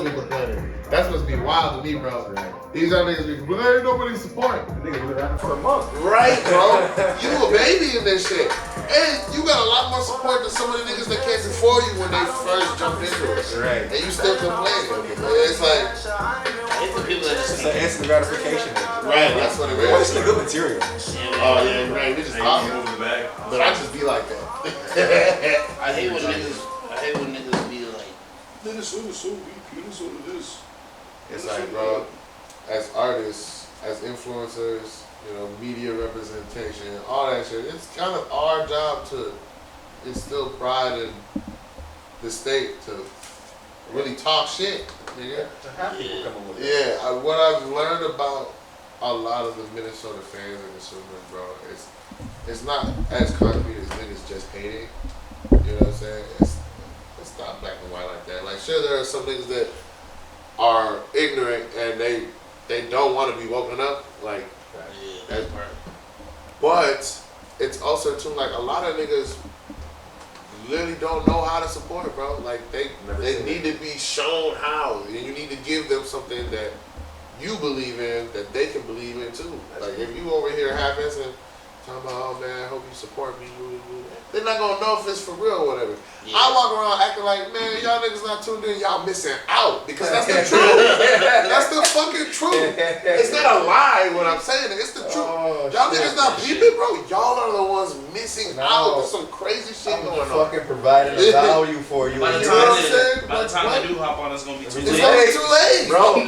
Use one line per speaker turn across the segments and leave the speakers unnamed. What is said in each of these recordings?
totally complaining. That's supposed to be wild to me, bro. These other niggas be complaining, ain't nobody support.
Niggas been rapping for a month.
Right, bro. You a baby in this shit. And you got a lot more support than some of the niggas that came before you when they first jumped into it.
Right.
And you still complaining. It's like,
It's the people that just
It's an instant gratification.
right, that's what it
Well, it's
is.
the good material.
Oh, yeah, right. We just talking.
moving back.
But I just be like that.
I hate when niggas be like,
Nigga, so weak. Nigga, so this.
It's like, bro, as artists, as influencers, you know, media representation, all that shit, it's kind of our job to instill pride in the state to really talk shit, nigga.
To have people coming with it.
Yeah, what I've learned about a lot of the Minnesota fans and consumers, bro, it's not as concrete as niggas just hating. You know what I'm saying? It's not black and white like that. Like, sure, there are some niggas that are ignorant and they don't want to be woken up. Like,
yeah, that part.
but it's also too, like, a lot of niggas literally don't know how to support, bro. Like, they need to be shown how, and you need to give them something that you believe in, that they can believe in too. Like, if you over here half-assing, talking about, oh man, I hope you support me, they're not gonna know if it's for real or whatever.
Yeah.
I walk around acting like, man, y'all niggas not tuned in, y'all missing out, because that's the truth. That's the fucking truth. It's not a lie what I'm saying, it's the truth.
Oh,
Y'all
shit.
niggas not peeping, bro. Y'all are the ones missing out. There's some crazy shit
I'm
going on.
fucking providing a value for you.
By the
You know what I'm saying?
time, by the time
Like,
they do hop on, it's gonna be too
it's
late.
alreys too late,
Bro,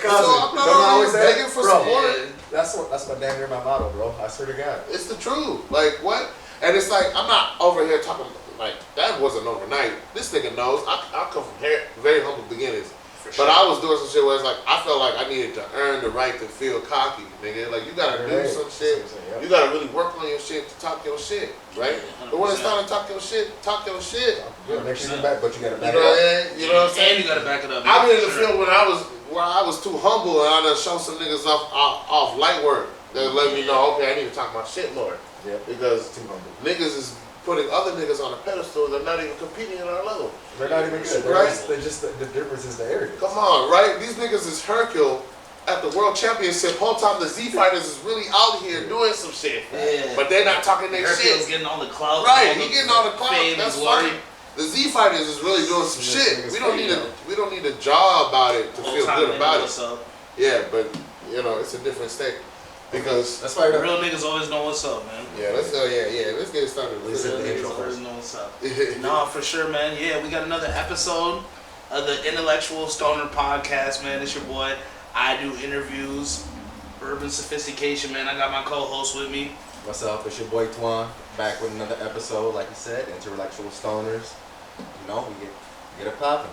So I'm not always begging for
bro,
support.
That's my damn near my motto, bro. I swear to God.
It's the truth. Like, what? And it's like, I'm not over here talking, like, that wasn't overnight. This nigga knows. I come from very humble beginnings. But I was doing some shit where it's like, I felt like I needed to earn the right to feel cocky, nigga. Like, you gotta do some shit. You gotta really work on your shit to talk your shit, right? But when it's time to talk your shit, talk your shit.
Yeah, make sure you back, but you gotta
You
back
know
it up.
what I'm saying? You know what I'm saying?
And you gotta back it up.
I've been in the
for sure.
field where I was too humble and I done show some niggas off light work that let me know, okay, I need to talk my shit more.
Yeah.
Because
Too humble.
niggas is putting other niggas on a pedestal, they're not even competing at our level.
They're not even good.
Right.
They're just the difference is the area.
Come on, right? These niggas is Hercule at the World Championship. Whole time the Z Fighters is really out here doing some shit.
Yeah.
But they're not talking their
Hercule's
shit.
getting all the clout.
Right,
all
he getting all the clout.
fame
That's
and glory.
fine. The Z Fighters is really doing some
This
shit.
nigga's
We don't
fame,
need a jaw about it to
Whole
feel
time
good
they
about
know
it.
what's up.
Yeah, but you know, it's a different state. Because
That's why
Real niggas always know what's up, man.
let's get it started.
Let's
Real
hit the intro
niggas always
first.
know what's up. No, for sure, man. Yeah, we got another episode of the Intellectual Stoner Podcast, man. It's your boy. I do interviews, urban sophistication, man. I got my co-host with me.
What's up? It's your boy Twan, back with another episode, like you said, Intellectual Stoners. You know, we get it popping.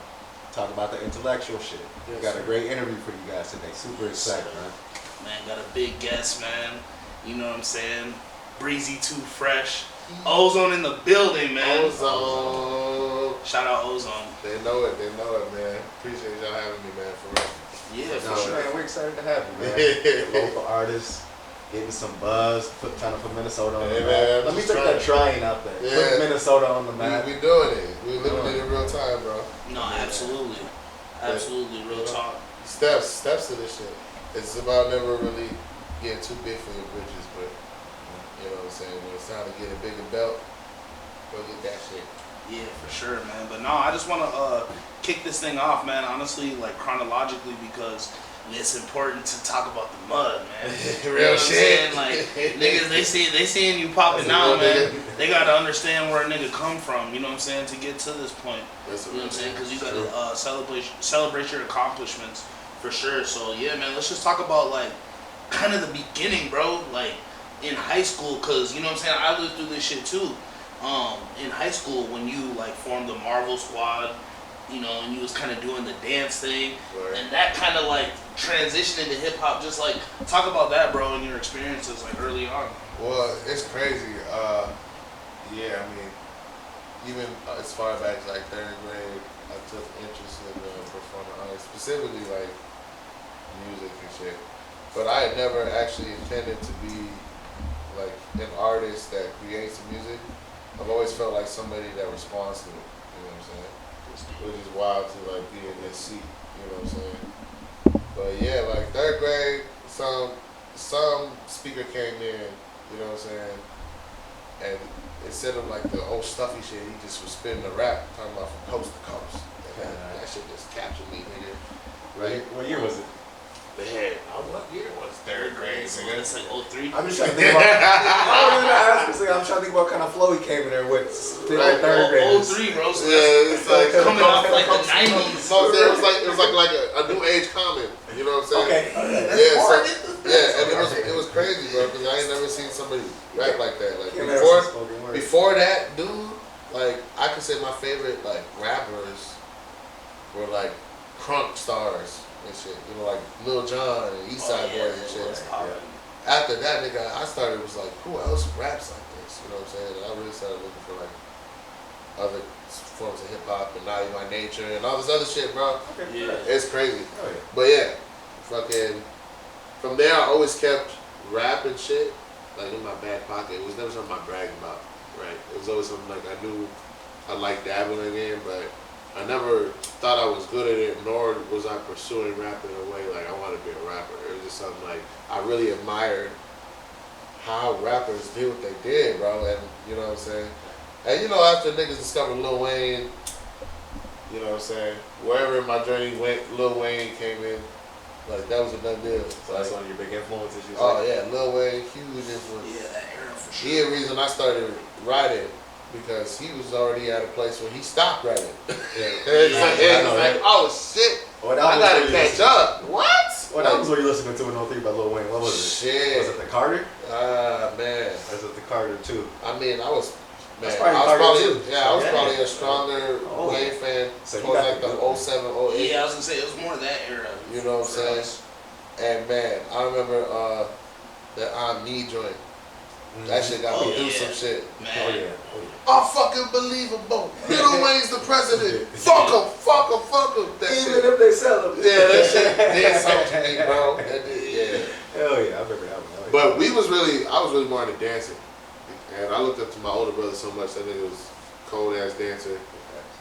Talk about the intellectual shit. We got a great interview for you guys today. Super excited, man.
Man, got a big guest, man. You know what I'm saying? Breezy2Fresh. Ozone in the building, man.
Ozone.
Shout out Ozone.
They know it, man. Appreciate y'all having me, man, for real.
Yeah, for
No,
sure.
man, we're excited to have you, man. Local artists, getting some buzz, trying to put Minnesota on the
Hey,
map.
man,
Let me
just
take that trying out there.
Yeah.
Put Minnesota on the map.
We doing it. We living it in real time, bro.
No, absolutely. Absolutely, real talk.
Steps to this shit. It's about never really getting too big for your britches, but you know what I'm saying? When it's time to get a bigger belt, go get that shit.
Yeah, for sure, man. But no, I just want to kick this thing off, man. Honestly, like chronologically, because it's important to talk about the mud, man. You know what I'm saying? Like niggas, they seeing you popping out, man. They gotta understand where a nigga come from. You know what I'm saying? To get to this point,
That's
you know what I'm saying? Because you gotta celebrate your accomplishments for sure. So yeah, man. Let's just talk about like kind of the beginning, bro. Like in high school, cause you know what I'm saying. I lived through this shit too. In high school, when you like formed the Marvel Squad, you know, and you was kind of doing the dance thing,
Right.
and that kind of like transitioned into hip hop. Just like talk about that, bro, and your experiences like early on.
Well, it's crazy. Yeah, I mean, even as far back as like third grade, I took interest in performing arts, specifically like music and shit. But I had never actually intended to be like an artist that creates the music. I've always felt like somebody that responds to it. You know what I'm saying? Which is wild to like be in this seat. You third grade, some speaker came in, you know what I'm saying, and instead of like the old stuffy shit, he just was spinning the rap, talking about from coast to coast. And that shit just captured me, nigga. Right?
What year was it?
Man, what year was third grade?
So
Nigga?
it's like 03.
I'm just trying to think about. I'm trying to think what kind of flow he came in there with.
Right,
third grade.
03, bro. So
Yeah, it's like
coming off like the 90s.
No, it was like a new age comment. You know what I'm saying?
Okay.
Yeah, and it was crazy, bro, because I ain't never seen somebody rap like that. Like before that, dude, like I could say my favorite like rappers were like crunk stars and shit. You know, like Lil Jon and Eastside Boys and shit. After that, nigga, I started was like, who else raps like this? You know what I'm saying? And I really started looking for like other forms of hip hop and Naughty by Nature and all this other shit, bro.
Yeah.
It's crazy.
Oh, yeah.
But yeah, fucking. From there, I always kept rap and shit like in my back pocket. It was never something I bragged about, right? It was always something like I knew I liked dabbling in, but I never thought I was good at it, nor was I pursuing rap in a way like I wanted to be a rapper. It was just something like I really admired how rappers did what they did, bro, and you know what I'm saying? And you know, after niggas discovered Lil Wayne, you know what I'm saying? Wherever my journey went, Lil Wayne came in. Like, that was a done deal.
So that's one of your big influences?
Yeah, Lil Wayne, huge influence.
Yeah, that era for sure.
He the reason I started writing because he was already at a place where he stopped writing. It's like, oh shit, I gotta catch up. What?
What albums were you listening to in 03 by Lil Wayne? What was it?
Shit.
Was it the Carter?
Man.
Or was it the Carter 2?
I mean, I was
That's
probably
probably
probably a stronger Wayne fan
So you
towards
got
like the
the
07, 08.
Yeah, I was gonna say it was more that era.
You know what I'm saying? And man, I remember the I'm Me joint. That shit got me through some shit.
Man.
Oh yeah.
Unfucking believable. Lil Wayne's the president. Fuck him. That
Even
shit.
if they sell them.
Yeah, that shit did something to me, bro. Yeah.
Hell yeah, I remember that one.
But I was really more into dancing. And I looked up to my older brother so much. That nigga was cold ass dancer.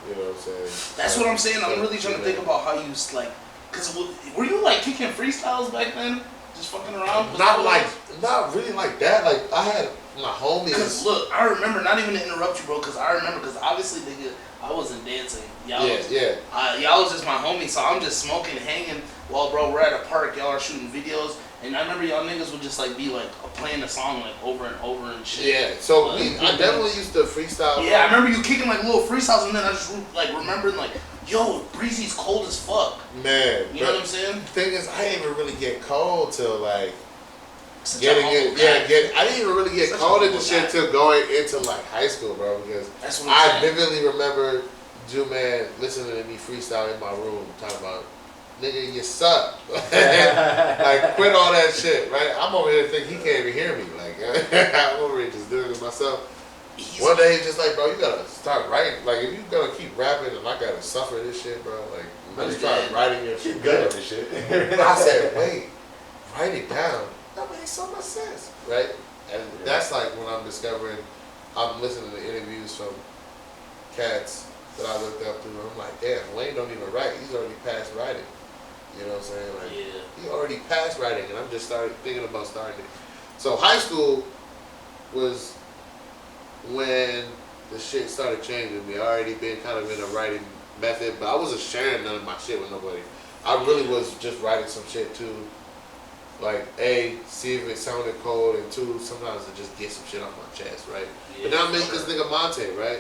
You know what I'm saying?
That's what I'm saying. I'm really trying to think about how you like, cause were you like kicking freestyles back then? Just fucking around?
Not really like that. Like I had my homies.
Cause look, I remember, not even to interrupt you, bro. Cause I remember, cause obviously, nigga, I wasn't dancing. Y'all was just my homies. So I'm just smoking, hanging while, bro, we're at a park. Y'all are shooting videos. And I remember y'all niggas would just like be like playing the song like over and over and shit.
Yeah, so I definitely used to freestyle.
Yeah, I remember you kicking like little freestyles, and then I just like remembering like, yo, Breezy's cold as fuck.
Man,
you know what I'm saying?
The thing is, I didn't even really get cold till like
I
didn't even really get cold into shit till going into like high school, bro. Because I vividly remember Ju-Man listening to me freestyle in my room, talking about, nigga, you suck. Like, quit all that shit, right? I'm over here thinking he can't even hear me. Like, I'm over here just doing it myself. One day he's just like, bro, you gotta start writing. Like, if you gonna keep rapping and I gotta suffer this shit, bro, like, I just start writing your shit.
Good at this shit.
I said, wait, write it down. That makes so much sense, right? And that's like when I'm discovering, I'm listening to interviews from cats that I looked up to, and I'm like, damn, Wayne don't even write. He's already past writing. You know what I'm saying? Like, he already passed writing, and I'm just thinking about starting it. So high school was when the shit started changing me. I already been kind of in a writing method, but I wasn't sharing none of my shit with nobody. I really was just writing some shit too. Like, A, see if it sounded cold, and 2, sometimes to just get some shit off my chest, right? But then I met this nigga Monte, right?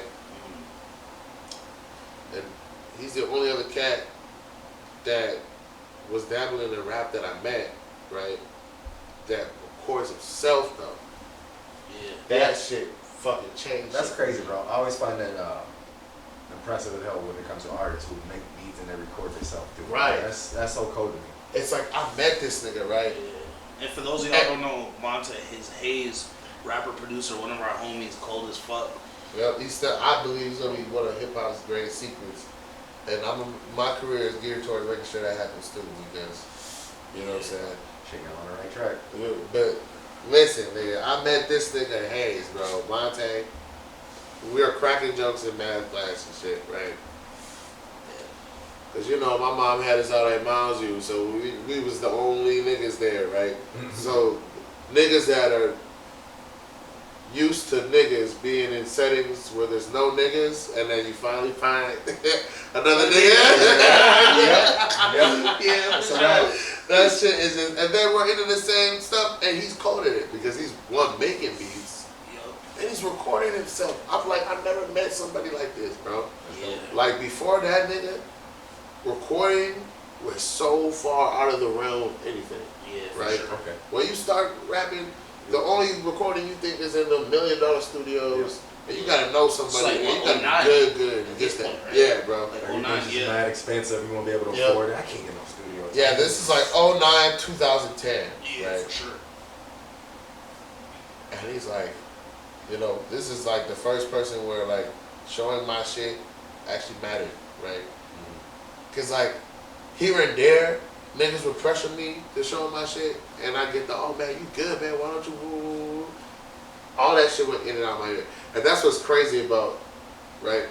And he's the only other cat that was dabbling in rap that I met, right? That records himself, though. Yeah. That shit fucking changed.
That's crazy, bro. I always find that impressive as hell when it comes to artists who make beats and they record themselves, dude.
Right.
That's so cool to me.
It's like, I met this nigga, right?
Yeah. And for those of y'all who don't know, Monte, his Hayes, rapper, producer, one of our homies, cold as fuck.
Yep, I believe he's gonna be one of hip hop's greatest secrets. And my career is geared towards making sure that happens too, because, you know what I'm saying?
Shit, got on the right track.
But listen, nigga, I met this nigga Hayes, bro. Monte, we were cracking jokes in math class and shit, right? Cause you know my mom had us out at Mounds View, so we was the only niggas there, right? So niggas that are used to niggas being in settings where there's no niggas, and then you finally find another nigga. Yeah. So that shit is just, and then we're into the same stuff, and he's coded it because he's one making beats, and he's recording himself. I'm like, I've never met somebody like this, bro.
Yeah.
Like before that nigga, recording was so far out of the realm of anything.
Yeah,
right?
Sure.
Okay.
When you start rapping, the only recording you think is in the $1 million studios, and you gotta know somebody,
It's like
and you gotta be good, and get that.
Point, right?
Yeah, bro.
Like
Everything's just mad expensive. You won't be able to afford it. I can't get no studio.
Yeah, this is like 09, 2010.
Yeah,
right?
for sure.
And he's like, you know, this is like the first person where like showing my shit actually mattered, right? Cause like here and there, niggas would pressure me to show my shit, and I get the, oh man, you good, man, why don't you, woo? All that shit went in and out of my head. And that's what's crazy about, right?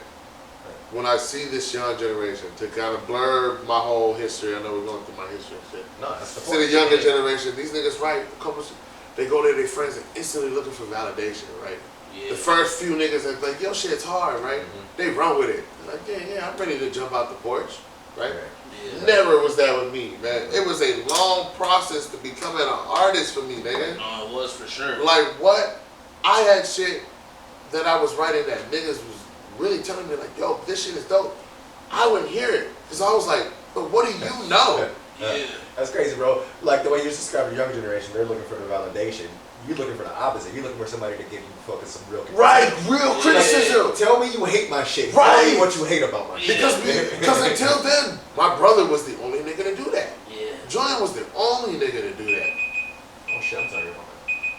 When I see this young generation, to kind of blur my whole history, I know we're going through my history and shit.
No, that's the
See the younger generation, these niggas write a couple shit, they go to their friends and instantly looking for validation, right?
Yeah.
The first few niggas that's like, yo, shit's hard, right? They run with it. They're like, yeah, I'm ready to jump out the porch, right?
Yeah.
Never was that with me, man. It was a long process to becoming an artist for me, nigga.
No, it was for sure.
Like what? I had shit that I was writing that niggas was really telling me like, yo, this shit is dope. I wouldn't hear it because I was like, but what do you know?
Yeah.
That's crazy, bro. Like the way you describe the younger generation, they're looking for the validation. You're looking for the opposite. You're looking for somebody to give you fucking some real criticism.
Right, real criticism.
Like, tell me you hate my shit.
Right.
Tell me what you hate about my shit.
Because until then, my brother was the only nigga to do that.
Yeah.
Joanne was the only nigga to do that.
Oh shit, I'm sorry about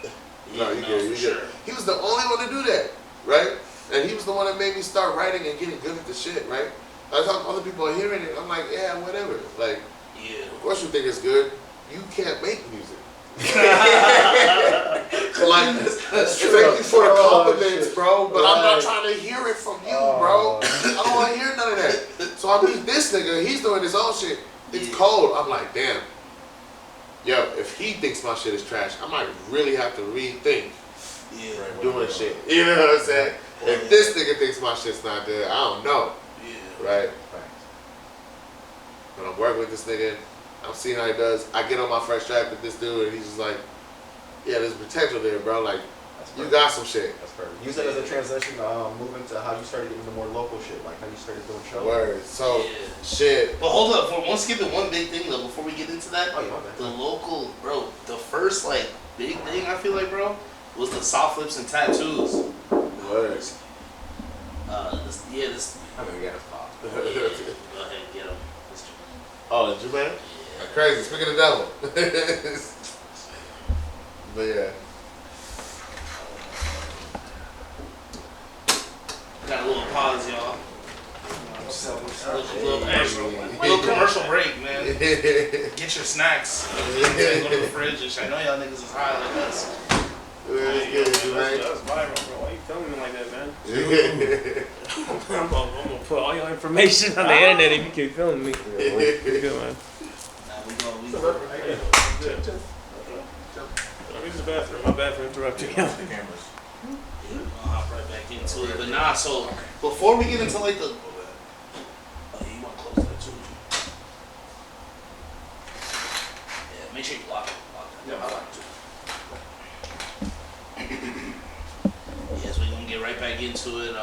that.
No, you get it. You
for
get it.
sure.
He was the only one to do that, right? And he was the one that made me start writing and getting good at the shit, right? By the time other people are hearing it, I'm like, yeah, whatever. Like,
Yeah.
of course you think it's good. You can't make music. Like, thank you for the compliments, bro, but I'm not trying to hear it from you, bro. I don't want to hear none of that. So I meet this nigga, he's doing his own shit. It's cold. I'm like, damn. Yo, if he thinks my shit is trash, I might really have to rethink
Yeah.
doing shit. You know what I'm saying? If this nigga thinks my shit's not good, I don't know.
Yeah.
Right? But I'm working with this nigga. I'm seeing how he does. I get on my first track with this dude, and he's just like, yeah, there's potential there, bro. Like, you got some shit.
That's perfect. Use that as a transition, moving to how you started getting the more local shit, like how you started doing shows.
Word. So,
Yeah.
shit.
But hold up, for one skipping one big thing though, before we get into that,
Oh, yeah, my bad.
the local, bro, the first like big thing I feel like, bro, was the soft lips and tattoos.
Word.
This.
I mean, we got a pop.
Go ahead, get him.
Oh, did you, man? Crazy. Speaking of the devil. But yeah.
Got a little pause, y'all. Little commercial break, man. Get your snacks. Go to the fridge and shit. I know y'all niggas is high like us.
That's viral, bro. Why you filming me like that, man? I'm gonna put all your information on the internet if you keep filming me. You're good, man.
We go.
Use the bathroom. My bad for interrupting you.
I'll hop right back into it. But nah, so before we get into like the. Oh, yeah, you want to close that too? Yeah, make sure you lock it. Yeah, I like to. Yes, we're gonna get right back into it.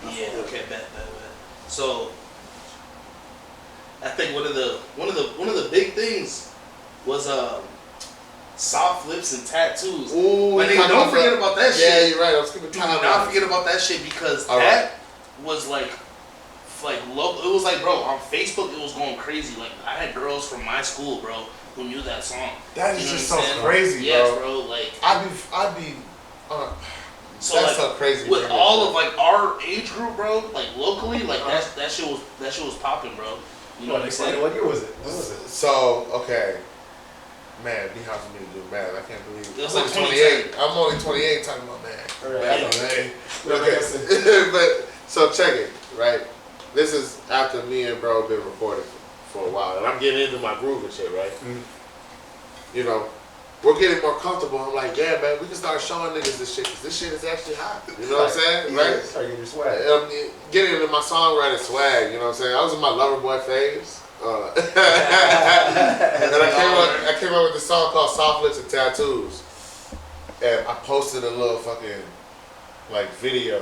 Yeah, okay, bet. So I think one of the big things was soft lips and tattoos.
Ooh,
but nigga, don't forget about that shit.
Yeah, you're right. I was skipping
Do
time.
not forget about that shit because that was like local. It was like, bro, on Facebook it was going crazy. Like I had girls from my school, bro, who knew that song.
That is
You know
just
what
so
I'm saying?
crazy,
yes,
bro.
Like
I'd be.
So
that's
like,
so crazy.
with all of like our age group, bro, like locally, like that shit was popping, bro. You know what I'm saying?
What year was it? When was it?
So, okay. Man, be hard for me to do math. I can't believe
It was
I'm
like
only 28. I'm only 28 talking about math.
Right.
Okay. But, so check it, right? This is after me and bro been recording for a while. And I'm getting into my groove and shit, right?
Mm-hmm.
You know, we're getting more comfortable. I'm like, yeah, man, we can start showing niggas this shit. Because this shit is actually hot. You know what I'm saying?
Yeah,
Right?
start getting your swag.
Getting into my songwriting swag, you know what I'm saying? I was in my lover boy phase. And I came up with this song called Soft Lips and Tattoos. And I posted a little fucking like video,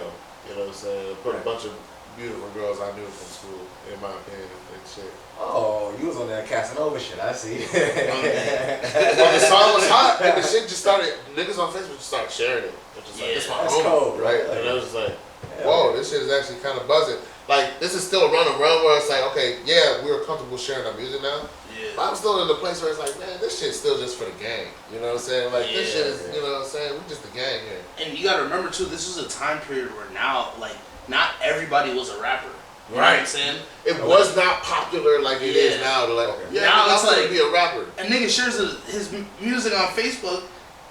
you know what I'm saying? Put a bunch of beautiful girls I knew from school, in my opinion, and shit.
Oh, you was on that Casanova shit, I see.
But the song was hot, and the shit just started, niggas on Facebook just started sharing it. It's just like, this my
that's
homie,
cold,
right?
right?
And I was just like, whoa, this shit is actually kind of buzzing. Like, this is still a run where it's like, okay, yeah, we're comfortable sharing our music now.
Yeah.
But I'm still in the place where it's like, man, this shit's still just for the gang. You know what I'm saying? Like, this shit is, you know what I'm saying? We're just the gang here.
And you gotta remember too, this is a time period where now, like, not everybody was a rapper. You know what I'm saying?
It was not popular like it is now. To like,
now it's
I'm
like
gonna be a rapper.
A nigga shares his music on Facebook.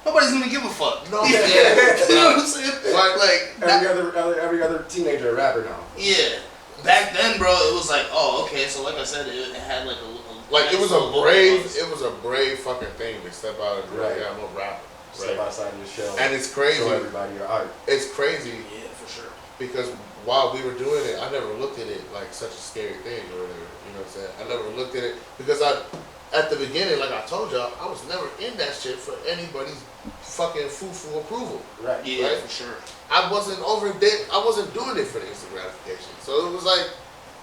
Nobody's gonna give a fuck.
No,
you know what I'm saying?
Like
every other teenager a rapper now.
Yeah. Back then, bro, it was like, oh, okay. So, like I said, it had like a
like it was a brave fucking thing to step out and be like, yeah, I'm a rapper.
Step outside of your shell.
And it's crazy.
Show everybody your art.
It's crazy.
Yeah, for sure.
Because while we were doing it, I never looked at it like such a scary thing or whatever. You know what I'm saying? I never looked at it because at the beginning, like I told y'all, I was never in that shit for anybody's fucking foo-foo approval.
Right.
Yeah,
right?
for sure.
I wasn't I wasn't doing it for the instant gratification. So it was like,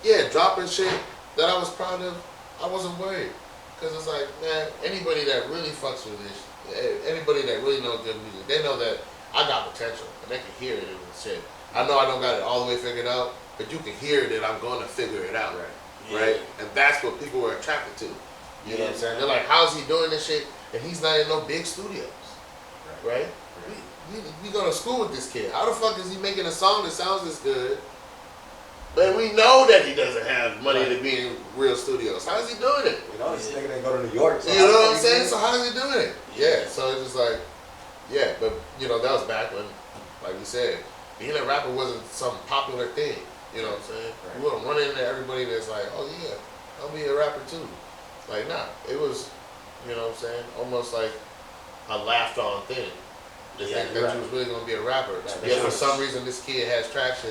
yeah, dropping shit that I was proud of, I wasn't worried. Because it's like, man, anybody that really fucks with this, anybody that really knows good music, they know that I got potential. And they can hear it in the shit. I know I don't got it all the way figured out, but you can hear that I'm going to figure it out. Right? And that's what people were attracted to. You know what I'm saying? They're like, how's he doing this shit? And he's not in no big studios. Right? We go to school with this kid. How the fuck is he making a song that sounds this good? But we know that he doesn't have money to be in real studios. How is he doing it?
You know, this nigga didn't go to New York. So
you know what I'm saying? So how is he doing it? Yeah, so it's just like, yeah, but you know, that was back when, like you said, being a rapper wasn't some popular thing. You know what I'm saying?
Right.
You wouldn't run into everybody that's like, oh yeah, I'll be a rapper too. Like, nah, it was, you know what I'm saying, almost like a laughed on thing. To think that you was really gonna be a rapper.
Right.
Yeah, for some reason this kid has traction,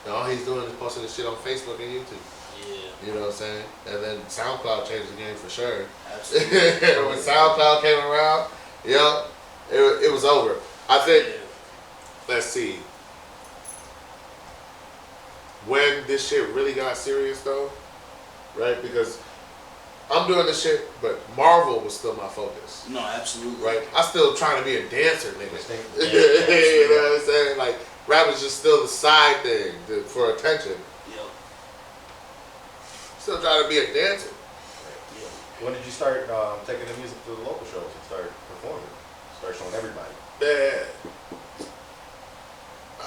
and all he's doing is posting this shit on Facebook and YouTube.
Yeah.
You know what I'm saying? And then SoundCloud changed the game for sure.
Absolutely.
When SoundCloud came around, it was over. I think, let's see, when this shit really got serious though, right? Because I'm doing this shit, but Marvel was still my focus.
No, absolutely.
Right? I still trying to be a dancer, nigga.
Yeah,
you know what I'm saying? Like, rap is just still the side thing for attention.
Yep.
Still trying to be a dancer.
When did you start taking the music to the local shows and start performing? Start showing everybody?
Yeah.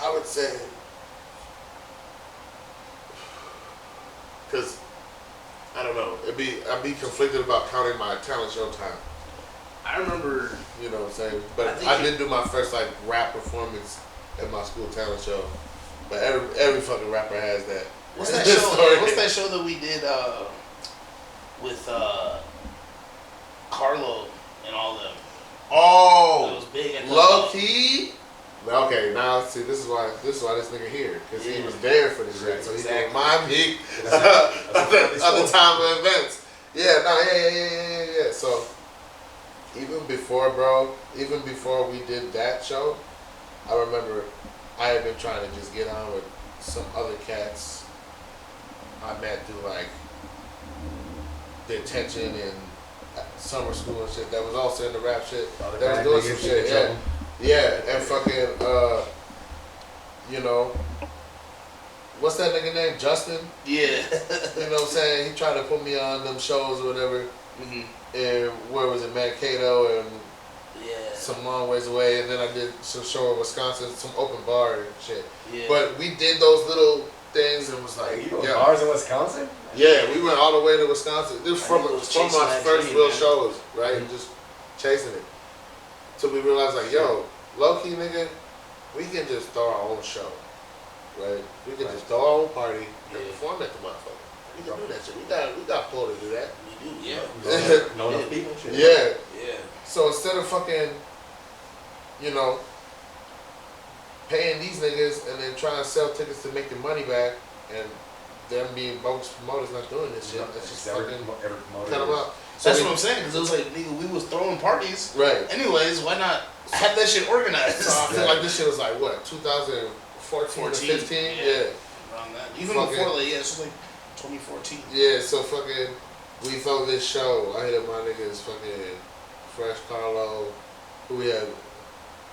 I would say, because I don't know, I'd be conflicted about counting my talent show time.
I remember,
You know what I'm saying? But I did do my first like rap performance at my school talent show. But every fucking rapper has that.
what's that show? What's that show that we did with Carlo and all them? That
Oh,
was big at the
low key. Okay, now see, this is why this nigga here, because he was there for this shit, so he can remind me of the time of events. Yeah, no, yeah. So even before we did that show, I remember I had been trying to just get on with some other cats I met through like detention and summer school and shit that was also in the rap shit. That was doing some shit, yeah. Yeah, and fucking, you know, what's that nigga name? Justin?
Yeah.
You know what I'm saying? He tried to put me on them shows or whatever.
Mm-hmm.
And where was it? Mankato and
Yeah.
some long ways away. And then I did some show in Wisconsin, some open bar and shit.
Yeah.
But we did those little things and was like,
You go
yo.
bars in Wisconsin?
Yeah, we went all the way to Wisconsin. This was from
chasing
my
that
first
dream,
real
man.
shows, right? And just chasing it. Till we realized, like, yo, low key, nigga, we can just throw our own show, right? We can just throw our own party and perform at the motherfucker. We can do that shit. We got pull to do that.
We do, yeah.
Know enough people? Shit.
Yeah.
Yeah.
So instead of fucking, you know, paying these niggas and then trying to sell tickets to make the money back and them being bogus promoters not doing this shit, that's just
Every
fucking
promoter
cut them
is.
out. So
That's what I'm saying, because it was like, nigga, we was throwing parties.
right.
Anyways, why not have that shit organized?
So I feel like this shit was like, what, 2014 or 15? Yeah.
Around that. Even
Fucking-
before, like, yeah, it's like 2014.
Yeah, so fucking, we throw this show. I hit up my niggas, fucking Fresh Carlo, who we had,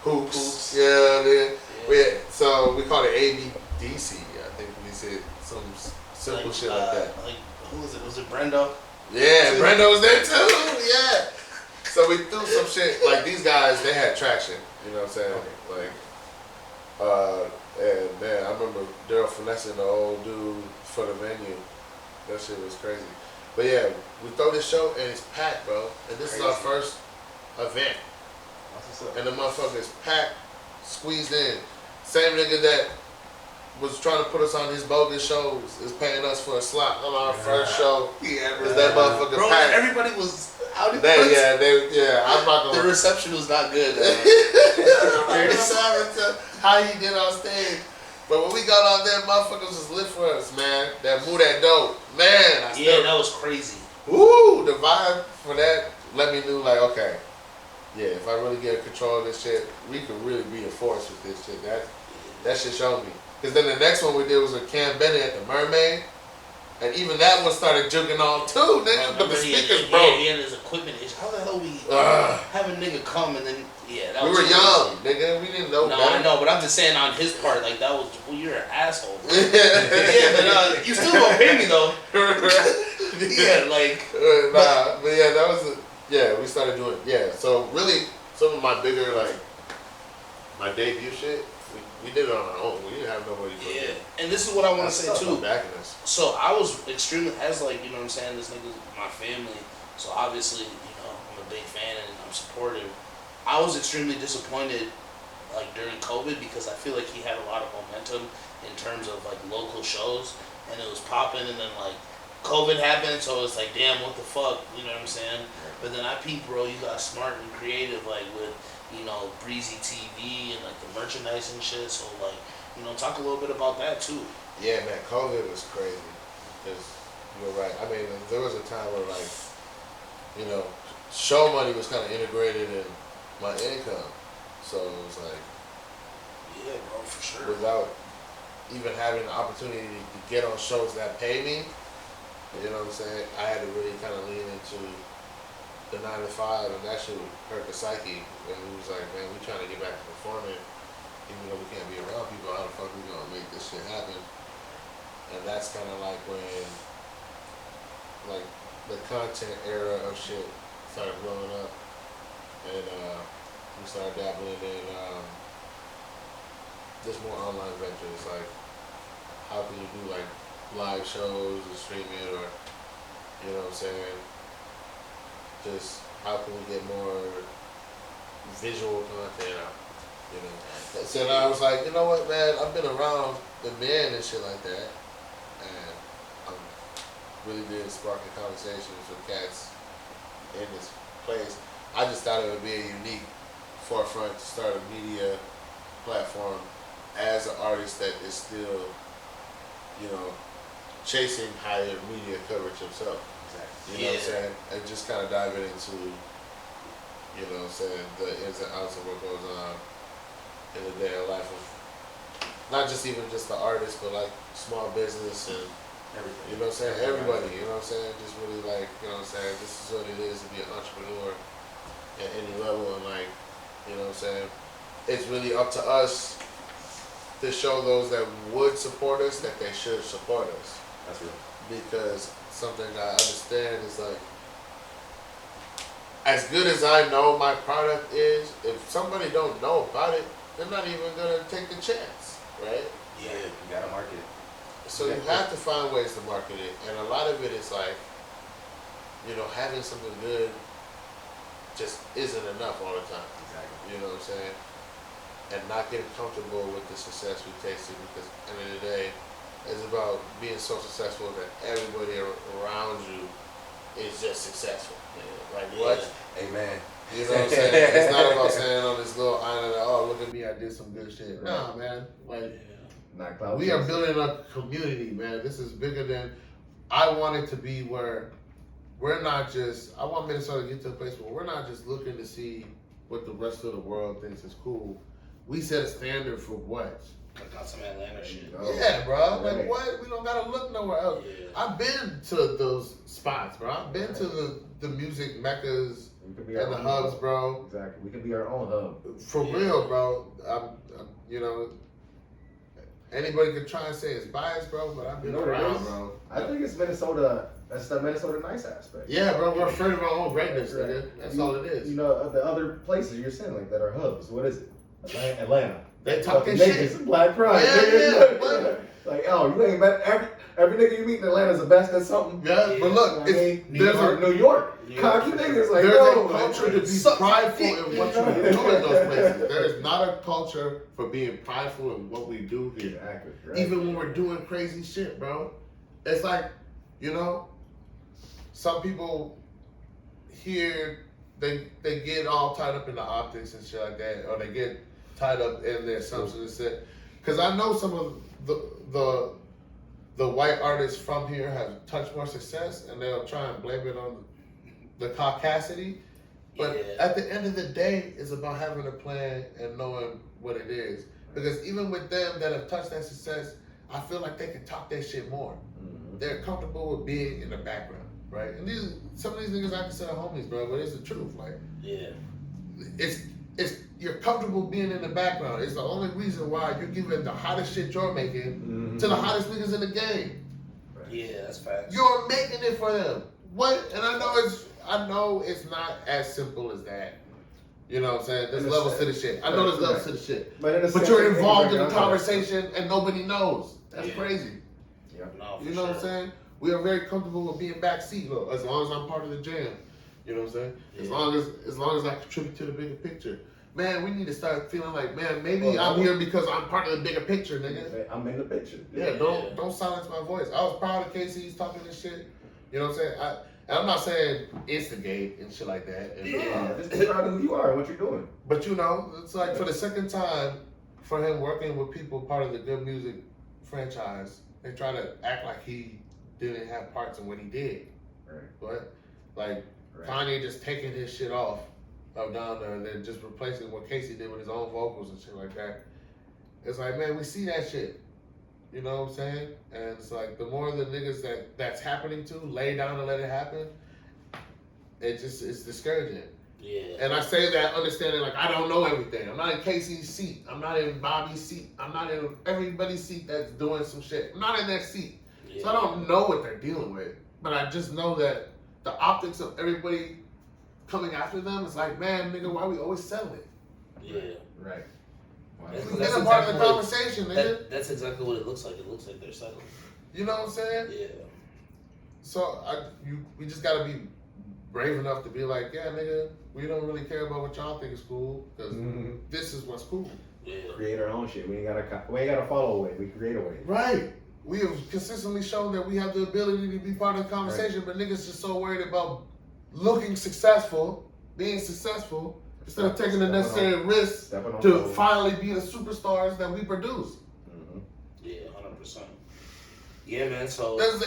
Hoops. Yeah, nigga.
Yeah.
We had, so we called it ABDC. I think we said some simple shit like that.
Like, who was it? Was it Brendo?
Yeah, Brenda was there too. Yeah. So we threw some shit. Like these guys, they had traction. You know what I'm saying? Like, and man, I remember Daryl finessing the old dude for the venue. That shit was crazy. But yeah, we throw this show and it's packed, bro. And this is our first event.
That's what's up.
And the motherfuckers packed, squeezed in. Same nigga that was trying to put us on his bogus shows is paying us for a slot on our first show.
Yeah,
Is that motherfucker
bro,
packed?
everybody was out in
I'm not
The
gonna.
reception was not good.
How he did on stage. But when we got out there, motherfuckers was lit for us, man. That move that dope. Man, I
Yeah, that was crazy.
woo, the vibe for that let me know, like, okay, yeah, if I really get control of this shit, we could really be a force with this shit. That shit showed me. Because then the next one we did was with Cam Bennett at the Mermaid. And even that one started juking on too, nigga. But the speakers broke.
He had his equipment issue. How the hell we have a nigga come and then, that
We
was
were
crazy.
young, nigga. We didn't know
No,
better.
I know, but I'm just saying on his part, like, that was, well, you're an asshole.
yeah,
Yeah, but you still gonna pay me though. Yeah, like.
but yeah, that was we started doing so really some of my bigger like my debut shit, we did it on our own. We didn't have nobody
Yeah, and this is what I want to say too.
backing us.
So I was extremely, as like, you know what I'm saying, this nigga's my family, so obviously, I'm a big fan and I'm supportive. I was extremely disappointed like during COVID because I feel like he had a lot of momentum in terms of like local shows and it was popping, and then like COVID happened, so it's like, damn, what the fuck, you know what I'm saying? But then I peeped, bro, you got smart and creative, like with, Breezy TV and like the merchandise and shit, so like, talk a little bit about that too.
Yeah, man, COVID was crazy. Because you're right. I mean, there was a time where like, show money was kind of integrated in my income. So it was like,
Yeah, bro, for sure.
without even having the opportunity to get on shows that pay me, you know what I'm saying? I had to really kind of lean into the 9 to 5, and that shit hurt the psyche. And we was like, man, we trying to get back to performing, even though we can't be around people. How the fuck we gonna make this shit happen? And that's kind of like when, like, the content era of shit started blowing up, and we started dabbling in just more online ventures. Like, how can you do like live shows or stream it, or you know what I'm saying? Just how can we get more visual content out? So then I was like, you know what, man? I've been around the men and shit like that, and I'm really been sparking conversations with cats in this place. I just thought it would be a unique forefront to start a media platform as an artist that is still, chasing higher media coverage himself.
Exactly.
You know what I'm saying? And just kind of diving into, the ins and outs of what goes on in the day of life of not just even just the artist, but like small business and
Everything.
you know what I'm saying? Everybody, you know what I'm saying? Just really like, you know what I'm saying? This is what it is to be an entrepreneur at any level, and like, you know what I'm saying? It's really up to us to show those that would support us that they should support us.
That's real.
Because something I understand is like, as good as I know my product is, if somebody don't know about it, they're not even gonna take the chance, right?
Yeah, you gotta market it.
So you have to find ways to market it, and a lot of it is like, having something good just isn't enough all the time.
Exactly.
You know what I'm saying? And not getting comfortable with the success we tasted, because at the end of the day, it's about being so successful that everybody around you is just successful. Like what?
Amen.
You know what I'm saying? It's not about saying on this little island, oh, look at me, I did some good shit. Nah, man. Like, we are building a community, man. This is bigger than, I want it to be where we're not just, I want Minnesota to get to a place where we're not just looking to see what the rest of the world thinks is cool. We set a standard for what?
Like on some Atlanta shit.
Yeah, bro. Like what? We don't gotta look nowhere else.
Yeah.
I've been to those spots, bro. I've been to the music meccas and the hubs, bro.
Exactly. We can be our own hub.
For real, bro. I'm anybody could try and say it's biased, bro, but I've been around, bro.
I think it's Minnesota. That's the Minnesota nice aspect.
Yeah, bro. We're afraid of our own greatness, nigga. That's all it is.
You know, the other places you're saying like that are hubs. What is it? Atlanta.
They talking
shit.
shit.
Black pride.
Yeah.
Like, oh, you ain't met every nigga you meet in Atlanta is the best at something.
Yeah, but look,
New York. Cocky niggas like,
there's
no,
a culture to be prideful in what you do in those places. There is not a culture for being prideful in what we do here.
Exactly, right?
Even when we're doing crazy shit, bro. It's like, some people here, they get all tied up in the optics and shit like that, or they get tied up in their assumptions and shit. Because I know some of the white artists from here have touched more success, and they'll try and blame it on the caucasity. But at the end of the day, it's about having a plan and knowing what it is. Because even with them that have touched that success, I feel like they can talk that shit more. Mm-hmm. They're comfortable with being in the background, right? And some of these niggas I consider homies, bro, but it's the truth. Like, it's you're comfortable being in the background. It's the only reason why you're giving the hottest shit you're making to the hottest niggas in the game.
Right. Yeah, that's facts.
You're making it for them. What? And I know it's not as simple as that. You know what I'm saying? There's levels to the shit. I know there's levels to the shit. But you're involved in the conversation and nobody knows. That's crazy.
Yeah.
No,
you know what I'm saying? We are very comfortable with being backseat, though, as long as I'm part of the jam. You know what I'm saying? Yeah. As long as I contribute to the bigger picture. Man, we need to start feeling like, man, maybe I'm here because I'm part of the bigger picture, nigga.
I'm in the picture.
Yeah, don't silence my voice. I was proud of Casey's talking this shit. You know what I'm saying? I'm not saying instigate and shit like that.
Just be proud of who you are and what you're doing.
But it's like for the second time, for him working with people part of the Good Music franchise, they try to act like he didn't have parts in what he did.
Right.
But like Kanye just taking his shit off of down there and then just replacing what Casey did with his own vocals and shit like that. It's like, man, we see that shit. You know what I'm saying? And it's like the more the niggas that's happening to lay down and let it happen, it's discouraging.
Yeah.
And I say that understanding like I don't know everything. I'm not in Casey's seat. I'm not in Bobby's seat. I'm not in everybody's seat that's doing some shit. I'm not in their seat. Yeah. So I don't know what they're dealing with. But I just know that the optics of everybody coming after them is like, man, nigga, why we always settling?
Yeah.
Right.
That's a part of the conversation, nigga.
That's exactly what it looks like. It looks like they're settling.
You know what I'm saying?
Yeah.
So we just gotta be brave enough to be like, yeah, nigga, we don't really care about what y'all think is cool because this is what's cool.
Yeah.
Create our own shit. We ain't gotta follow a way. We create a way.
Right. We have consistently shown that we have the ability to be part of the conversation, but niggas just so worried about looking successful, being successful, instead of taking the necessary risks to finally be the superstars that we produce.
Mm-hmm. Yeah, 100%. Yeah, man. So
there's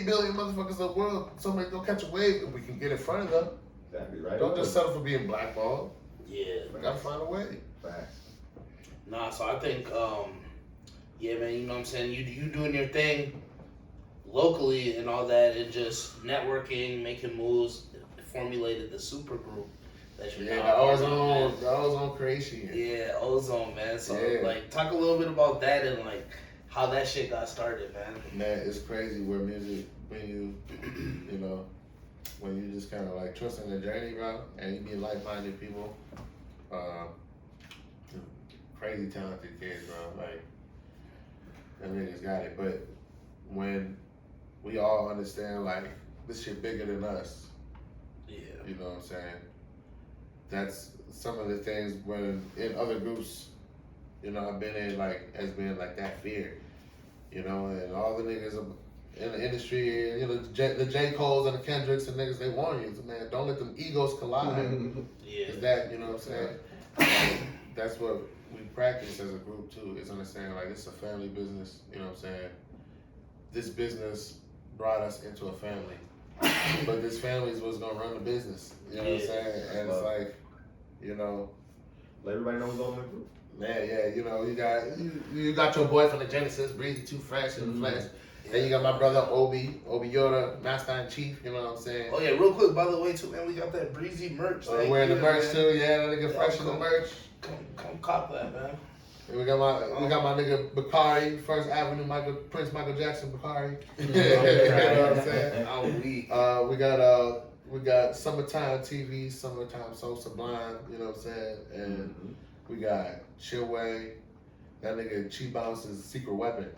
8 billion motherfuckers in the world. Somebody go catch a wave, and we can get in front of them.
Exactly right.
Don't just settle for being blackballed.
Yeah,
we gotta find a way.
Facts.
Nah, so I think, yeah, man. You know what I'm saying? You doing your thing locally and all that, and just networking, making moves, formulated the super group.
The ozone creation.
Yeah, ozone, man. So like, talk a little bit about that and like how that shit got started, man.
Man, it's crazy where music, when you just kind of like trust in the journey, bro, and you meet like-minded people, crazy talented kids, bro. Like, them niggas got it. But when we all understand like this shit bigger than us,
Yeah.
you know what I'm saying? That's some of the things when in other groups, you know, I've been in like has been like that fear, you know, and all the niggas in the industry, you know, the J. Coles and the Kendricks and niggas, they warn you, man, don't let them egos collide.
Yeah.
Is that, you know what I'm saying? And that's what we practice as a group too, is understanding like it's a family business, you know what I'm saying? This business brought us into a family, but this family is what's gonna run the business, you know what I'm saying? And it's like, you know,
Let everybody know who's on the group.
man, yeah, you know, you got your boy from the Genesis, Breezy2Fresh in the flesh. Then you got my brother Obi Yoda, Master and Chief, you know what I'm saying?
Oh yeah, real quick, by the way too, man, we got that Breezy merch.
We're wearing the merch too, yeah, that nigga Fresh in the merch.
Come cop that, man.
And we got my nigga Bakari, First Avenue Prince Michael Jackson Bakari. You know what I'm saying?
I'm weak.
We got Summertime TV, Summertime So Sublime, you know what I'm saying? And we got Chillway, that nigga Chi Bounce's Secret Weapon.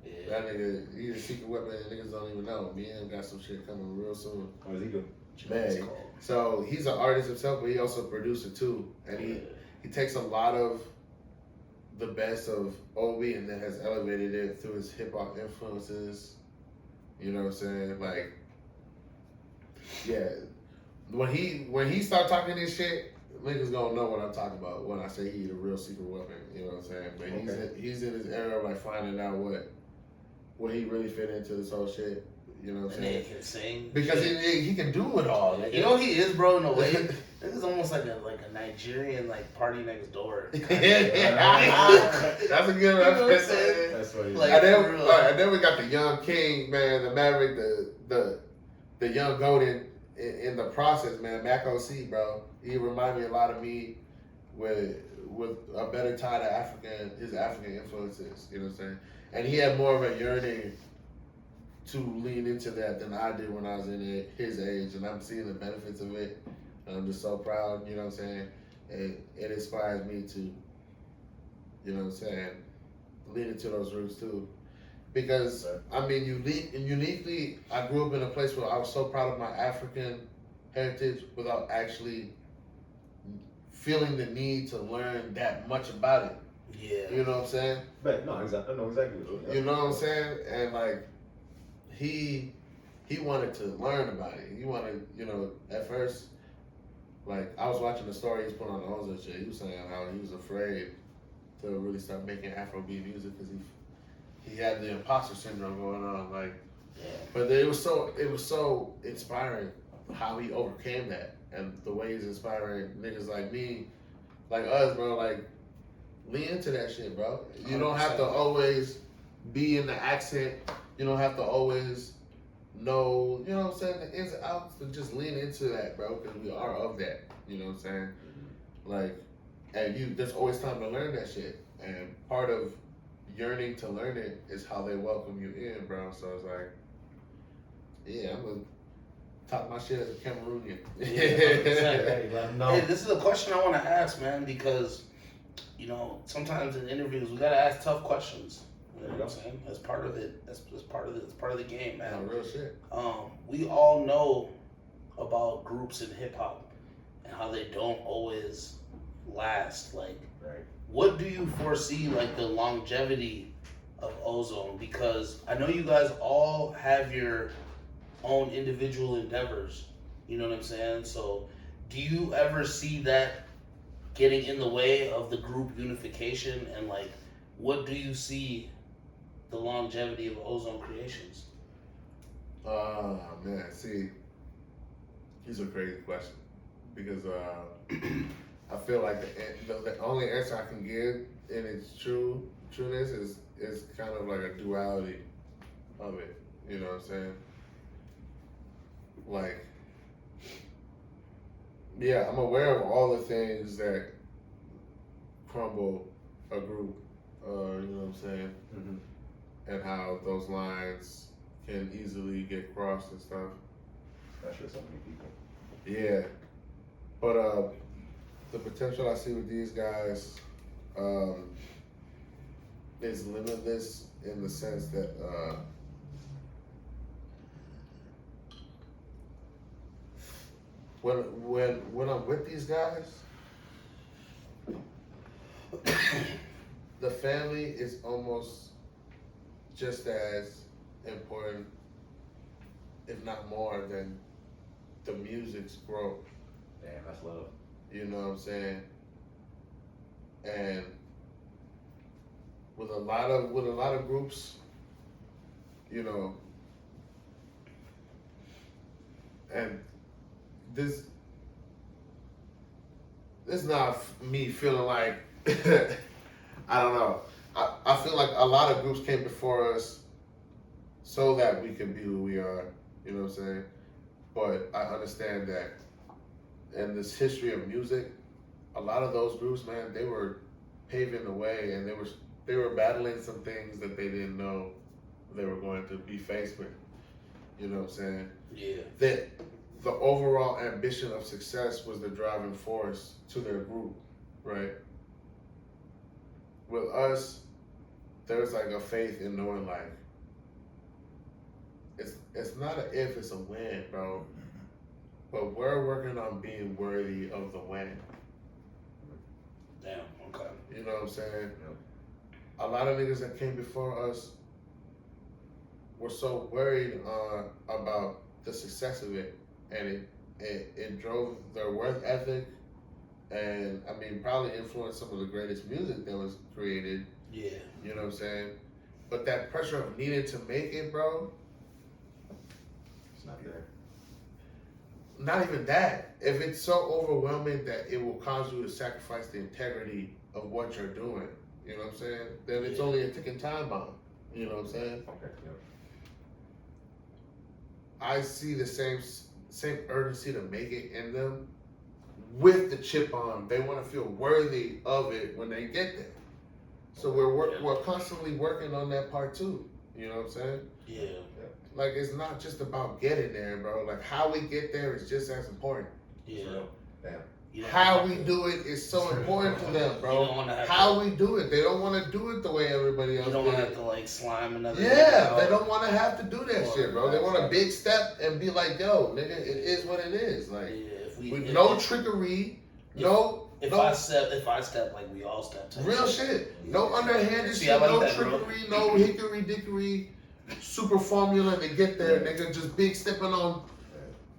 Yeah.
That nigga, he's a secret weapon and niggas don't even know. Me and him got some shit coming real soon.
What is he doing?
Man, so he's an artist himself, but he also a producer too. And he takes a lot of the best of Obi and then has elevated it through his hip hop influences. You know what I'm saying? Like, yeah. When he start talking this shit, niggas gonna know what I'm talking about when I say he's a real secret weapon. You know what I'm saying? But he's in his era of like finding out what he really fit into this whole shit. You know what I'm saying?
And he can sing.
Because he can do it all. Nigga.
You know he is, bro, in a way. This is almost like a Nigerian like party next door.
That's a good reference.
That's what he
Like,
And then we got the young king, man, the Maverick, the young golden in the process, man. Mac OC, bro. He remind me a lot of me with a better tie to his African influences. You know what I'm saying? And he had more of a yearning to lean into that than I did when I was in his age, and I'm seeing the benefits of it. And I'm just so proud, you know what I'm saying? It inspires me to, you know what I'm saying, lean into those roots too. Because, I mean, uniquely, I grew up in a place where I was so proud of my African heritage without actually feeling the need to learn that much about it.
Yeah.
You know what I'm saying?
But no, exactly. I know exactly what you're
You know what I'm saying? And like, he wanted to learn about it. He wanted, you know, at first, like, I was watching the story he was putting on the Ozo shit. He was saying how he was afraid to really start making Afrobeat music because he had the imposter syndrome going on. Like, but it was so inspiring how he overcame that and the way he's inspiring niggas like me, like us, bro. Like, lean into that shit, bro. You don't have to always be in the accent. You don't have to always know, you know what I'm saying, the ins and outs, to just lean into that, bro, because we are of that. You know what I'm saying? Like, and there's always time to learn that shit. And part of yearning to learn it is how they welcome you in, bro. So it's like, yeah, I'm gonna talk my shit as a Cameroonian.
Hey, this is a question I want to ask, man, because, you know, sometimes in interviews we gotta ask tough questions. You know what I'm saying? That's part of it. That's part of it. It's part of the game, man.
Real shit.
We all know about groups in hip hop and how they don't always last. Like, what do you foresee, like, the longevity of Ozone? Because I know you guys all have your own individual endeavors. You know what I'm saying? So, do you ever see that getting in the way of the group unification? And, like, what do you see the longevity of Ozone Creations?
Man, see, these are crazy questions because I feel like the only answer I can give in its trueness is kind of like a duality of it. You know what I'm saying? Like, yeah, I'm aware of all the things that crumble a group. You know what I'm saying?
Mm-hmm.
And how those lines can easily get crossed and stuff.
That's for so many people.
Yeah, but the potential I see with these guys, is limitless in the sense that when I'm with these guys, the family is almost just as important, if not more, than the music's growth.
Damn, that's love.
You know what I'm saying? And with a lot of groups, you know, and this is not me feeling like I don't know. I feel like a lot of groups came before us so that we can be who we are. You know what I'm saying? But I understand that in this history of music, a lot of those groups, man, they were paving the way, and they were battling some things that they didn't know they were going to be faced with. You know what I'm saying?
Yeah.
That the overall ambition of success was the driving force to their group, right? With us, there's like a faith in knowing like it's not a if, it's a when, bro. But we're working on being worthy of the win.
Damn, okay.
You know what I'm saying?
Yep.
A lot of niggas that came before us were so worried about the success of it, and it drove their work ethic, and I mean probably influenced some of the greatest music that was created.
Yeah.
You know what I'm saying? But that pressure of needing to make it, bro.
It's not there.
Not even that. If it's so overwhelming that it will cause you to sacrifice the integrity of what you're doing, you know what I'm saying? Then it's only a ticking time bomb. You know what I'm saying?
Okay. Yep.
I see the same urgency to make it in them with the chip on. They want to feel worthy of it when they get there. So we're constantly working on that part too. You know what I'm saying?
Yeah.
Like, it's not just about getting there, bro. Like, how we get there is just as important.
Yeah.
Damn.
How we do it is so important to them, bro.
You don't wanna have
how we do it. They don't want to do it the way everybody else
You don't
did
want to
it.
have to like slime another.
Yeah, they don't want to have to do that
Or-
shit, bro. They want a big step and be like, yo, nigga, it is what it is. Like,
Yeah,
with no trickery,
If I step like we all step. type
real shit. No underhanded
See,
shit,
I like
no
that, bro.
trickery, no hickory dickory, super formula to get there, nigga. Just big stepping on,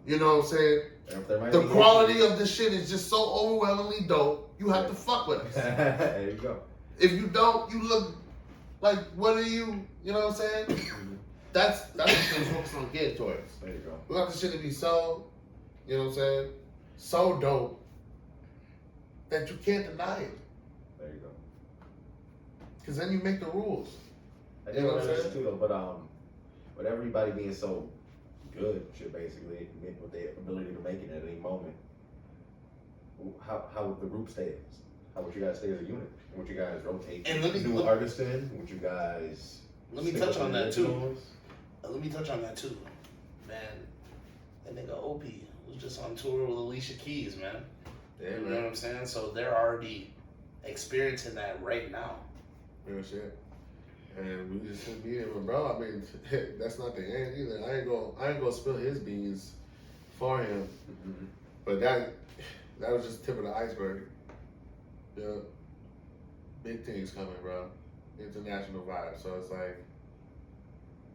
you know what I'm saying? The quality of the shit is just so overwhelmingly dope, you have to fuck with us.
There you go.
If you don't, you look like, what are you, you know what I'm saying? That's what we're focused on getting towards.
There you go.
We want the shit to be so, you know what I'm saying, so dope that you can't deny it.
There you go.
Because then you make the rules.
I
You
do
know
know
what I'm
that
saying?
too, though. But with everybody being so good, shit, basically, with their ability to make it at any moment, how would the group stay? How would you guys stay as a unit? Would you guys rotate
And
new artists in? Would you guys?
Let me
stick
touch
with
on
the
that too.
originals?
Let me touch on that too, man. That nigga OP was just on tour with Alicia Keys, man.
Yeah,
You know
man.
what I'm saying? So they're already experiencing that right now.
Real shit. And we just should be there, but bro, I mean, that's not the end either. I ain't gonna spill his beans for him.
Mhm.
But that was just the tip of the iceberg. Yeah. Big things coming, bro. International vibe. So it's like,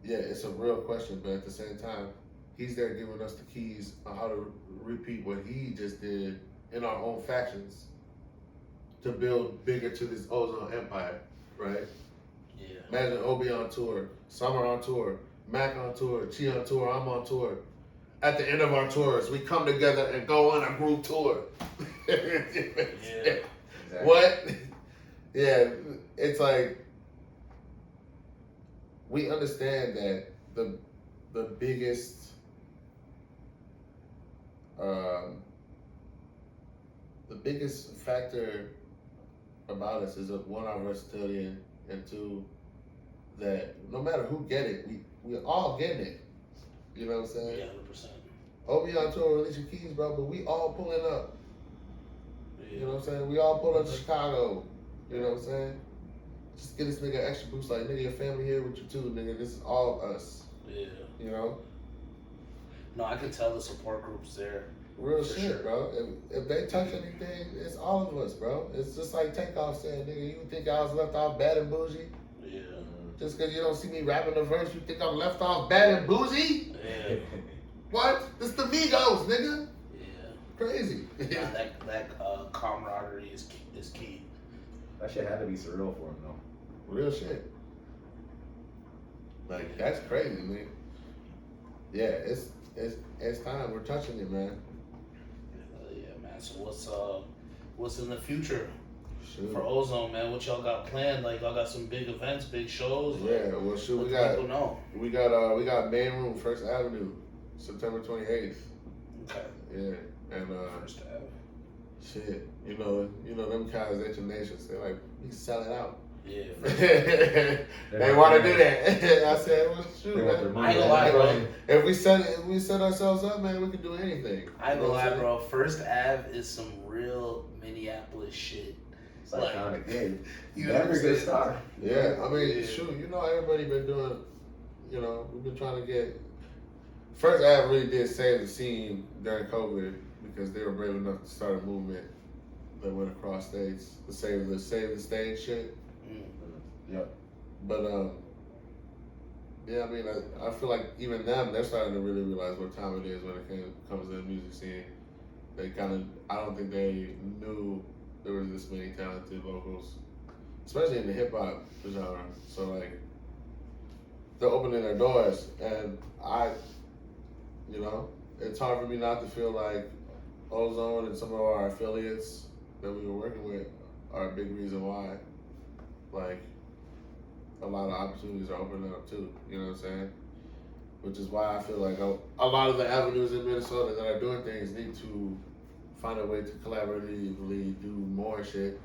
yeah, it's a real question, but at the same time, he's there giving us the keys on how to repeat what he just did in our own factions to build bigger to this ozone empire, right?
Yeah.
Imagine Obi on tour, Summer on tour, Mac on tour, Chi on tour, I'm on tour. At the end of our tours, we come together and go on a group tour.
Yeah.
Exactly.
What? Yeah, it's like we understand that the biggest factor about us is one, our versatility, and two, that no matter who get it, we all getting it. You know what I'm saying?
Yeah, 100%.
Obi on tour with Alicia Keys, bro, but we all pulling up.
Yeah.
You know what I'm saying? We all pull up to Chicago. You know what I'm saying? Just get this nigga an extra boost. Like, nigga, your family here with you too, nigga. This is all us.
Yeah.
You know?
No, I can tell the support groups there.
Real
For
shit,
sure.
bro. If they touch anything, it's all of us, bro. It's just like Takeoff said, nigga, you think I was left off bad and bougie?
Yeah.
Just because you don't see me rapping a verse, you think I'm left off bad and bougie?
Yeah.
What? This the Migos, nigga.
Yeah.
Crazy.
Nah, that camaraderie is key.
That shit had to be surreal for him, though.
Real shit. Like, that's crazy, man. Yeah, it's time. We're touching it, man.
Yeah, man. So what's in the future
Shoot.
for Ozone, man? What y'all got planned? Like, y'all got some big events, big shows?
Yeah, well, shoot,
Let
we
the
got
people know.
we got main room, First Avenue, September 28th.
Okay.
Yeah, and
First Ave.
shit, you know them guys, Nations, they're like, we can sell it out.
Yeah.
They want to do that. I said, well, shoot,
They want their
man.
money.
I ain't gonna lie, bro.
If we set ourselves up, man, we can do anything.
I ain't gonna
You know what
lie,
I'm saying?
bro. First Ave is some real Minneapolis shit.
It's iconic. Yeah,
You
never
understand?
good star.
Yeah, I mean,
Yeah.
shoot, you know, everybody been doing, you know, we've been trying to get. First Ave really did save the scene during COVID because they were brave enough to start a movement that went across states to save the stage shit.
Mm.
Yep.
But yeah, I mean, I feel like even them, they're starting to really realize what time it is when it comes to the music scene. They kind of, I don't think they knew there was this many talented locals, especially in the hip hop genre. So like, they're opening their doors, and you know, it's hard for me not to feel like Ozone and some of our affiliates that we were working with are a big reason why. Like, a lot of opportunities are opening up too, you know what I'm saying? Which is why I feel like a lot of the avenues in Minnesota that are doing things need to find a way to collaboratively do more shit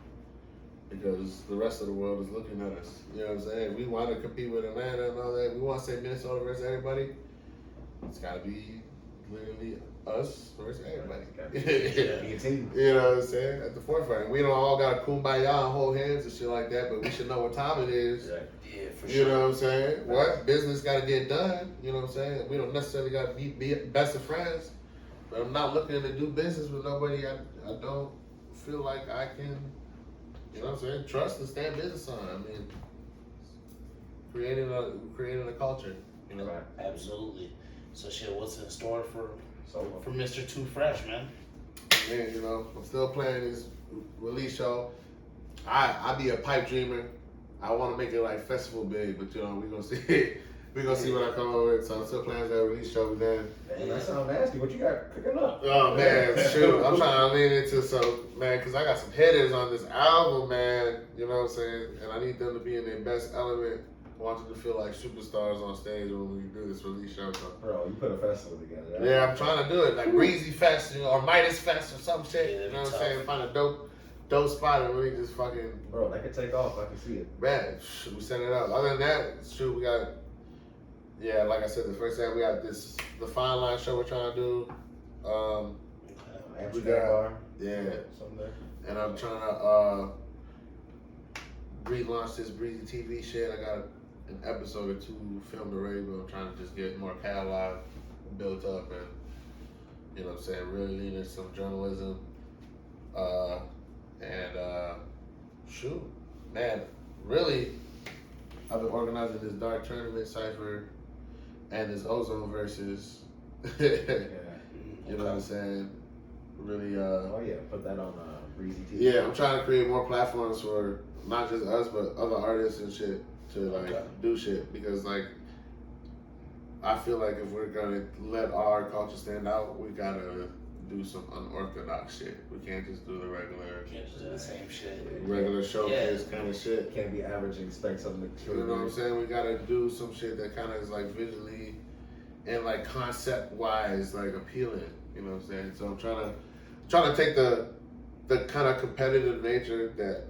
because the rest of the world is looking at us. You know what I'm saying? We want to compete with Atlanta and all that. We want to say Minnesota versus everybody. It's got to be literally us versus everybody.
Be a team.
You know what I'm saying? At the forefront. We don't all got to kumbaya and hold hands and shit like that, but we should know what time it is.
Yeah.
Yeah, for
You
sure.
know what I'm saying? What? Business got to get done. You know what I'm saying? We don't necessarily got to be best of friends, but I'm not looking to do business with nobody I don't feel like I can, you know what I'm saying, trust and stand business on. I mean, creating a culture, you know?
Right.
Absolutely. So shit, what's in store for
So
Mr. 2Fresh, man?
Man, you know, I'm still playing this release show. I be a pipe dreamer. I want to make it like festival big, but you know, we gonna see. We gonna see what I come up with. So I'm still playing that release show then.
Damn, that sounds nasty. What you got cooking up?
Oh man, shoot! I'm trying to lean into cause I got some hitters on this album, man. You know what I'm saying? And I need them to be in their best element. I want them to feel like superstars on stage when we do this release show. So.
Bro, you put a festival together.
Yeah, I'm trying to do it like Breezy2Fresh, you know, or Midas Fest or some shit.
Yeah,
You know what I'm
tough.
saying? Find a dope spot and really just fucking.
Bro, that could take off. I can see it.
Man, we set it up. Other than that, shoot, we got. Yeah, like I said, the first time we got the Fine Line show we're trying to do.
Amsterdam
got-
bar.
Yeah,
Someday.
and I'm trying to relaunch this Breezy TV shit. I got an episode or two filmed already, but I'm trying to just get more catalog built up and, you know what I'm saying, really lean into some journalism. Shoot, man, really, I've been organizing this dark tournament cipher and this Ozone versus.
Yeah.
You know what I'm saying? Really,
Oh yeah, put that on Breezy TV.
yeah, I'm trying to create more platforms for not just us, but other artists and shit to like
Okay.
do shit because like I feel like if we're gonna let our culture stand out, we gotta do some unorthodox shit. We can't just do the regular
Can't just do the same shit.
showcase kind of shit.
Can't be average and expect something to
You know what I'm saying? We gotta do some shit that kind of is like visually and like concept wise like appealing. You know what I'm saying? So I'm trying to take the kind of competitive nature that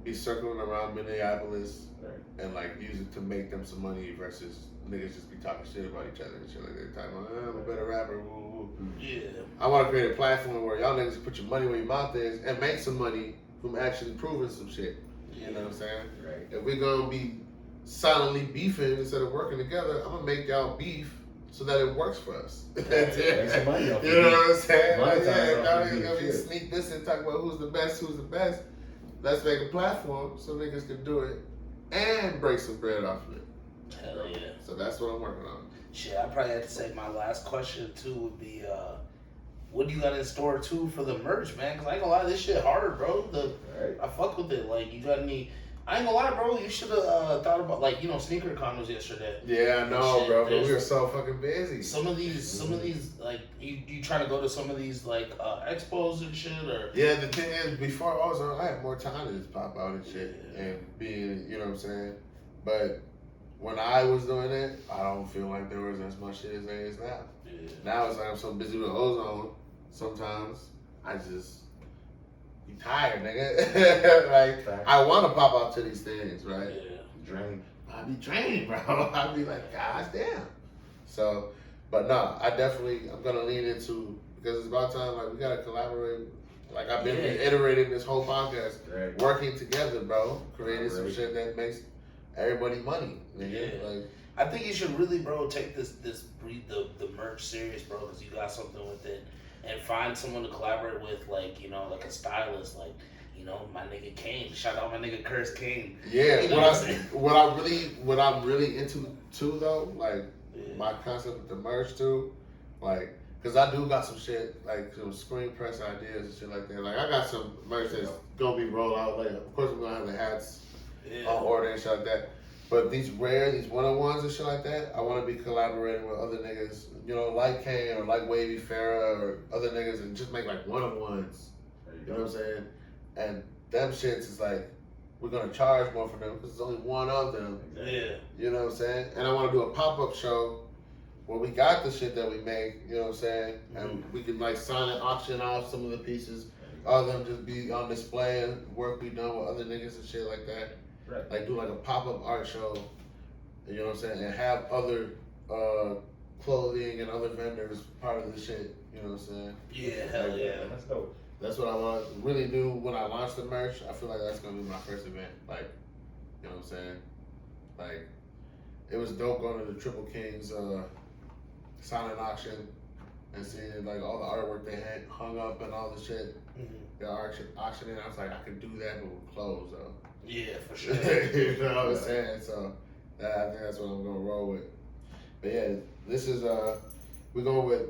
be circling around Minneapolis
Right.
and like use it to make them some money versus niggas just be talking shit about each other and shit like that. Talking about, I'm a better rapper. Woo, woo.
Yeah.
I want to create a platform where y'all niggas put your money where your mouth is and make some money from actually proving some shit.
You know what I'm saying?
Right.
If we're gonna be silently beefing instead of working together, I'm gonna make y'all beef so that it works for us. That's it.
Make some money off
You know what I'm saying? Like,
Monetize
yeah,
off
y'all
the
niggas gonna be
shit.
sneak this and talk about who's the best. Let's make a platform so niggas can do it and break some bread off of it.
Hell yeah.
So that's what I'm working on.
Shit, I probably had to say my last question too would be, what do you got in store too for the merch, man? Cause I ain't gonna lie, this shit harder, bro. I fuck with it. Like, you got any? I ain't gonna lie, bro. You should have thought about, like, sneaker con was yesterday.
Yeah, I know,
Shit,
bro. But we were so fucking busy.
Some of these, like, you trying to go to some of these like expos and shit, or?
Yeah, the thing is, before I had more time to just pop out and shit and being, you know what I'm saying. But when I was doing it, I don't feel like there was as much shit as there is now.
Yeah.
Now it's like I'm so busy with Ozone. Sometimes I just be tired, nigga. Like, I want to pop out to these things, right?
Yeah.
Drained.
I be drained, bro. I be like, gosh damn. So, but no, I'm gonna lean into, because it's about time. Like, we gotta collaborate. Like, I've been reiterating this whole podcast, working together, bro, creating some shit that makes everybody money, nigga.
Yeah.
Like,
I think you should really, bro, take the merch serious, bro, because you got something with it, and find someone to collaborate with, like, like a stylist, like, my nigga Kane. Shout out my nigga Curse Kane.
yeah,
You know
what I'm really into too, though, like my concept with the merch too, like, cause I do got some shit, like some screen press ideas and shit like that. Like, I got some merch that's gonna be rolled out later. Of course, we're gonna have the hats on order and shit like that. But these one-on-ones and shit like that, I want to be collaborating with other niggas, like Kane or like Wavy Farah or other niggas, and just make like one-on-ones. You know what I'm saying? And them shits is like, we're gonna charge more for them because there's only one of them.
Yeah.
You know what I'm saying? And I want to do a pop-up show where we got the shit that we make. You know what I'm saying? And we can like sign and auction off some of the pieces. All of them just be on display and work we done with other niggas and shit like that.
Right.
Like, do like a pop-up art show, you know what I'm saying, and have other clothing and other vendors part of the shit, you know what I'm saying?
Yeah, hell yeah.
That's dope.
That's what I want to really do when I launch the merch. I feel like that's going to be my first event, like, you know what I'm saying? Like, it was dope going to the Triple Kings silent auction and seeing like all the artwork they had hung up and all the shit. The auctioning, I was like, I could do that, but with clothes though.
Yeah, for sure.
You know what I'm saying? So I think that's what I'm gonna roll with. But yeah, this is we're going with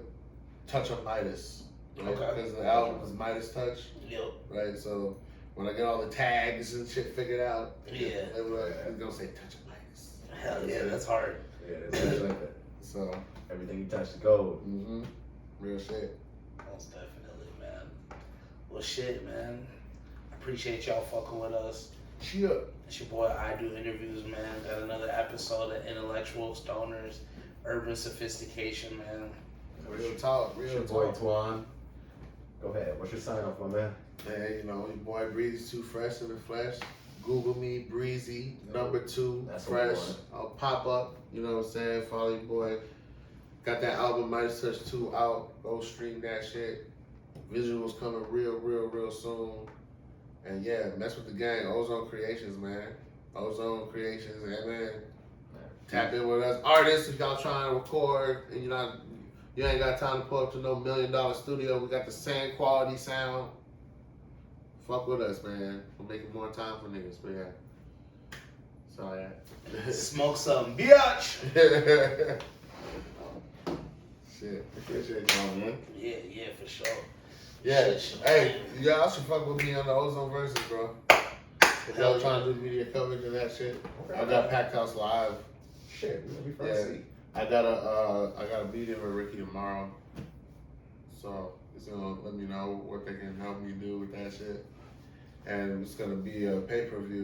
Touch of Midas. Right?
Okay.
Because the album is Midas Touch.
Yep.
Right? So when I get all the tags and shit figured out,
Yeah.
we're gonna say Touch of Midas.
Hell yeah, that's hard.
Yeah, it's like that.
So
Everything you touch is gold.
real shit.
Most definitely, man. Well, shit, man. I appreciate y'all fucking with us.
Cheer.
It's your boy, I Do Interviews, man. Got another episode of Intellectual Stonerz, Urban Sophistication, man.
Real talk.
It's
Real
your boy
talk.
Twan. Go ahead. What's your sign off, my man?
Man, your boy Breezy2Fresh in the flesh. Google me, Breezy, #2,
That's
Fresh.
what
I'll pop up, you know what I'm saying? Follow your boy. Got that album, Midas Touch 2 out. Go stream that shit. Visuals coming real soon. And yeah, mess with the gang. Ozone Creations, man. Ozone Creations, man. Tap in with us. Artists, if y'all trying to record and you ain't got time to pull up to no $1 million studio, we got the same quality sound. Fuck with us, man. We're making more time for niggas, but yeah. So yeah.
Smoke some, bitch!
Shit. Appreciate y'all, man.
Yeah, for sure.
Yeah.
Shit,
Hey, y'all should fuck with me on the Ozone Versus, bro. If y'all trying to do media coverage of that shit. I got Packed House Live.
Shit, we're gonna be front seat.
I got a meeting with Ricky tomorrow. So it's gonna let me know what they can help me do with that shit. And it's gonna be a pay-per-view.